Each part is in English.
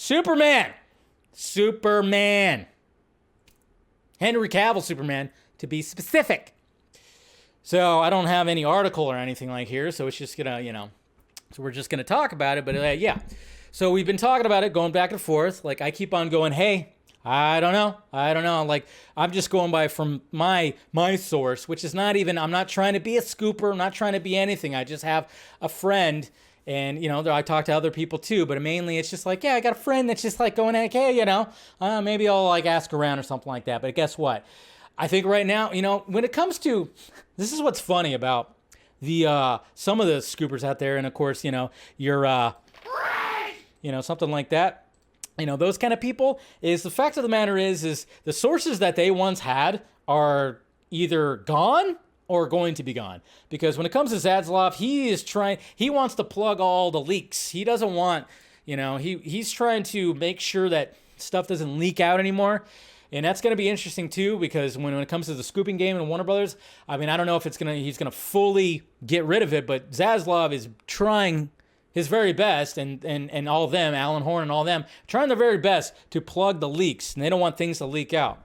Superman. Henry Cavill Superman, to be specific. So I don't have any article or anything like here, so it's just gonna, so we're just gonna talk about it. But yeah, so we've been talking about it, going back and forth. Like I keep on going, hey, I don't know. Like I'm just going by from my source, which is not even. I'm not trying to be a scooper. I'm not trying to be anything. I just have a friend. And, I talk to other people too, but mainly it's just like, yeah, I got a friend that's just like going, like, hey, maybe I'll like ask around or something like that. But guess what? I think right now, when it comes to, this is what's funny about the, some of the scoopers out there. And of course, you're, something like that. Those kind of people is the fact of the matter is the sources that they once had are either gone or going to be gone. Because when it comes to Zaslav, he wants to plug all the leaks. He doesn't want, he's trying to make sure that stuff doesn't leak out anymore. And that's going to be interesting too, because when it comes to the scooping game and Warner Brothers, I mean, I don't know if he's going to fully get rid of it, but Zaslav is trying his very best, and all of them, Alan Horn and all of them, trying their very best to plug the leaks, and they don't want things to leak out.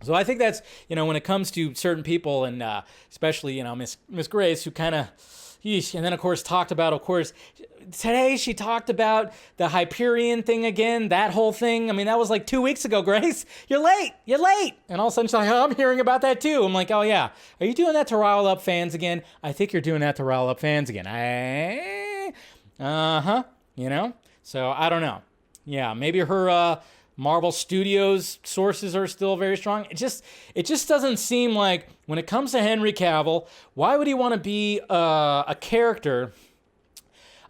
So I think that's, when it comes to certain people, and especially, Miss Grace, who kind of, and then of course talked about, today she talked about the Hyperion thing again, that whole thing. I mean, that was like 2 weeks ago, Grace. You're late. And all of a sudden she's like, oh, I'm hearing about that too. I'm like, oh yeah. Are you doing that to rile up fans again? I think you're doing that to rile up fans again. So I don't know. Yeah, maybe her Marvel Studios sources are still very strong. It just doesn't seem like, when it comes to Henry Cavill, why would he want to be a character?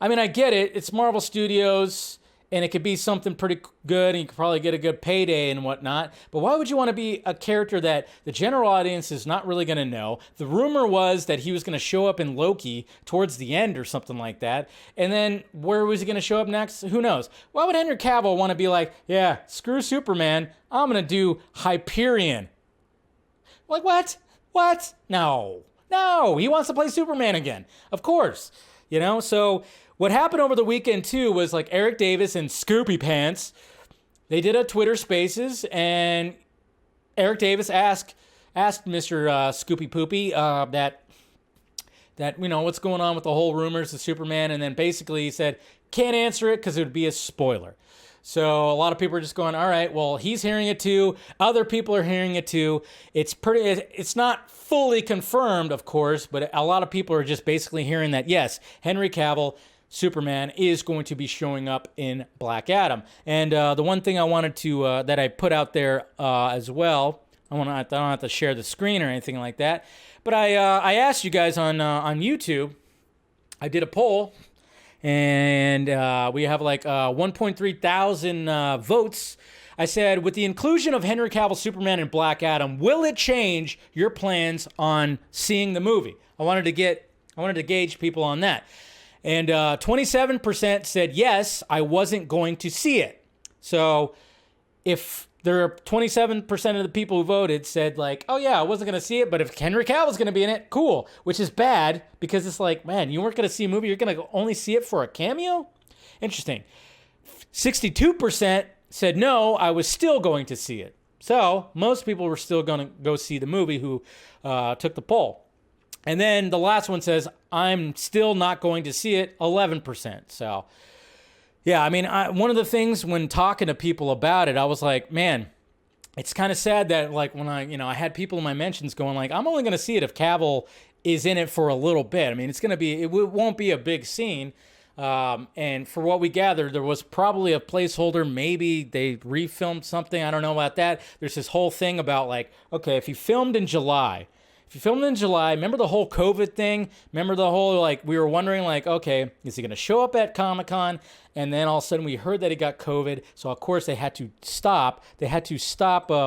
I mean, I get it. It's Marvel Studios, and it could be something pretty good, and you could probably get a good payday and whatnot. But why would you want to be a character that the general audience is not really going to know? The rumor was that he was going to show up in Loki towards the end or something like that. And then where was he going to show up next? Who knows? Why would Henry Cavill want to be like, yeah, screw Superman, I'm going to do Hyperion? Like, what? No, he wants to play Superman again. Of course. So what happened over the weekend too was like Eric Davis and Scoopy Pants, they did a Twitter Spaces, and Eric Davis asked Mr. Scoopy Poopy that what's going on with the whole rumors of Superman, and then basically he said can't answer it because it would be a spoiler. So a lot of people are just going, all right, well, he's hearing it too. Other people are hearing it too. It's not fully confirmed, of course, but a lot of people are just basically hearing that, yes, Henry Cavill, Superman, is going to be showing up in Black Adam. And the one thing I wanted to, that I put out there as well, I don't have to share the screen or anything like that, but I asked you guys on YouTube, I did a poll, and we have like 1.3 thousand votes. I said, with the inclusion of Henry Cavill Superman and Black Adam, will it change your plans on seeing the movie? I wanted to gauge people on that. And 27% said, yes, I wasn't going to see it. So if there are 27% of the people who voted said like, oh yeah, I wasn't going to see it, but if Henry Cavill's going to be in it, cool. Which is bad, because it's like, man, you weren't going to see a movie, you're going to only see it for a cameo? Interesting. 62% said, no, I was still going to see it. So most people were still going to go see the movie who took the poll. And then the last one says, I'm still not going to see it, 11%. So yeah, I mean, one of the things when talking to people about it, I was like, man, it's kind of sad that like when I had people in my mentions going like, I'm only going to see it if Cavill is in it for a little bit. I mean, it won't be a big scene. And for what we gathered, there was probably a placeholder. Maybe they refilmed something. I don't know about that. There's this whole thing about like, okay, if you filmed in July, remember the whole COVID thing? Remember the whole, like, we were wondering, like, okay, is he going to show up at Comic-Con? And then all of a sudden we heard that he got COVID. So, of course, they had to stop.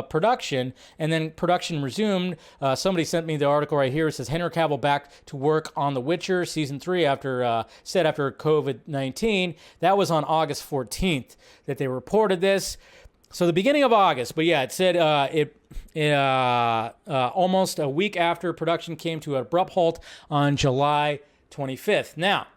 Production, and then production resumed. Somebody sent me the article right here. It says, Henry Cavill back to work on The Witcher Season 3 after COVID-19. That was on August 14th that they reported this. So the beginning of August, but yeah, it said almost a week after production came to an abrupt halt on July 25th. Now,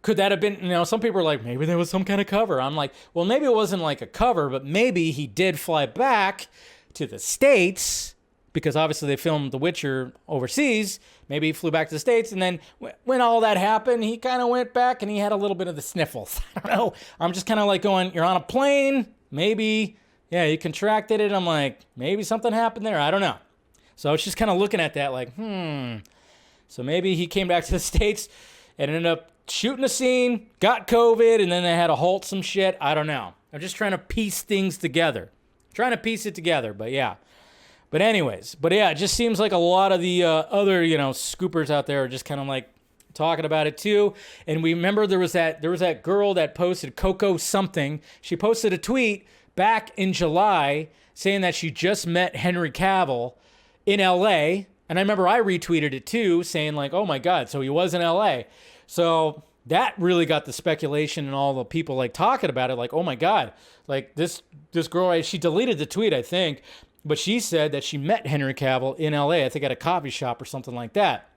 could that have been, some people are like, maybe there was some kind of cover. I'm like, well, maybe it wasn't like a cover, but maybe he did fly back to the States because obviously they filmed The Witcher overseas. Maybe he flew back to the States, and then when all that happened, he kind of went back and he had a little bit of the sniffles. I don't know. I'm just kind of like going, you're on a plane. Maybe, yeah, you contracted it. I'm like, maybe something happened there. I don't know. So I was just kind of looking at that like, So maybe he came back to the States and ended up shooting a scene, got COVID, and then they had to halt some shit. I don't know. I'm just trying to piece things together. But yeah. But anyways, it just seems like a lot of the other, scoopers out there are just kind of like talking about it too. And we remember there was that girl that posted Coco something. She posted a tweet back in July saying that she just met Henry Cavill in LA. And I remember I retweeted it too, saying like, oh my God, so he was in LA. So that really got the speculation and all the people like talking about it, like, oh my God, like this girl, she deleted the tweet, I think, but she said that she met Henry Cavill in LA, I think at a coffee shop or something like that.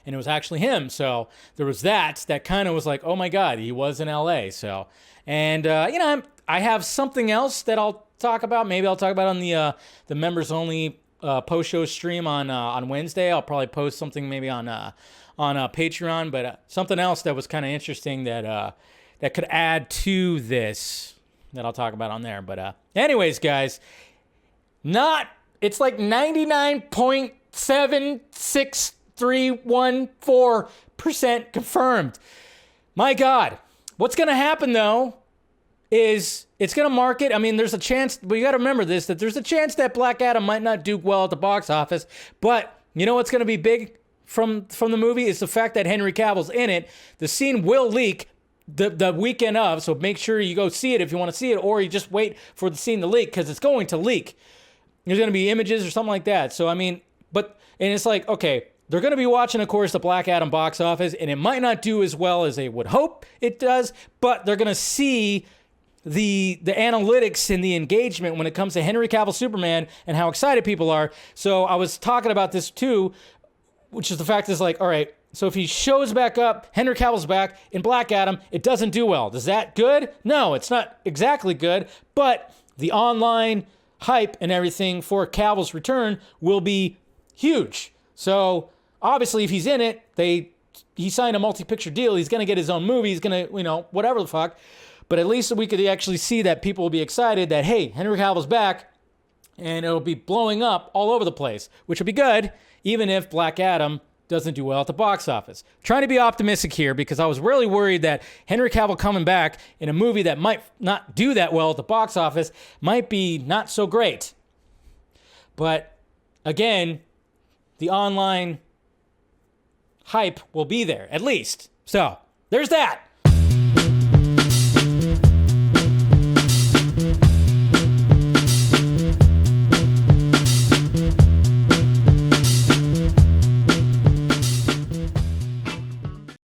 And it was actually him. So there was that kind of was like, oh my God, he was in LA. So, and, I have something else that I'll talk about. Maybe I'll talk about on the members only post-show stream on Wednesday. I'll probably post something maybe on Patreon, but something else that was kind of interesting that could add to this that I'll talk about on there. But anyways, guys, it's like 99.76314% confirmed. My God, what's going to happen though is it's going to market. I mean, there's a chance, but you got to remember this, that there's a chance that Black Adam might not do well at the box office, but you know what's going to be big from the movie is the fact that Henry Cavill's in it. The scene will leak the weekend of, so make sure you go see it if you want to see it, or you just wait for the scene to leak, because it's going to leak. There's going to be images or something like that. So, I mean, and it's like, okay, they're going to be watching, of course, the Black Adam box office, and it might not do as well as they would hope it does, but they're going to see the analytics and the engagement when it comes to Henry Cavill Superman and how excited people are. So I was talking about this too, which is the fact is like, all right, so if he shows back up, Henry Cavill's back in Black Adam, it doesn't do well. Is that good? No, it's not exactly good, but the online hype and everything for Cavill's return will be huge. So obviously if he's in it, he signed a multi-picture deal. He's going to get his own movie. He's going to, whatever the fuck. But at least we could actually see that people will be excited that, hey, Henry Cavill's back, and it'll be blowing up all over the place, which will be good, even if Black Adam doesn't do well at the box office. Trying to be optimistic here because I was really worried that Henry Cavill coming back in a movie that might not do that well at the box office might be not so great. But again, the online hype will be there, at least. So there's that.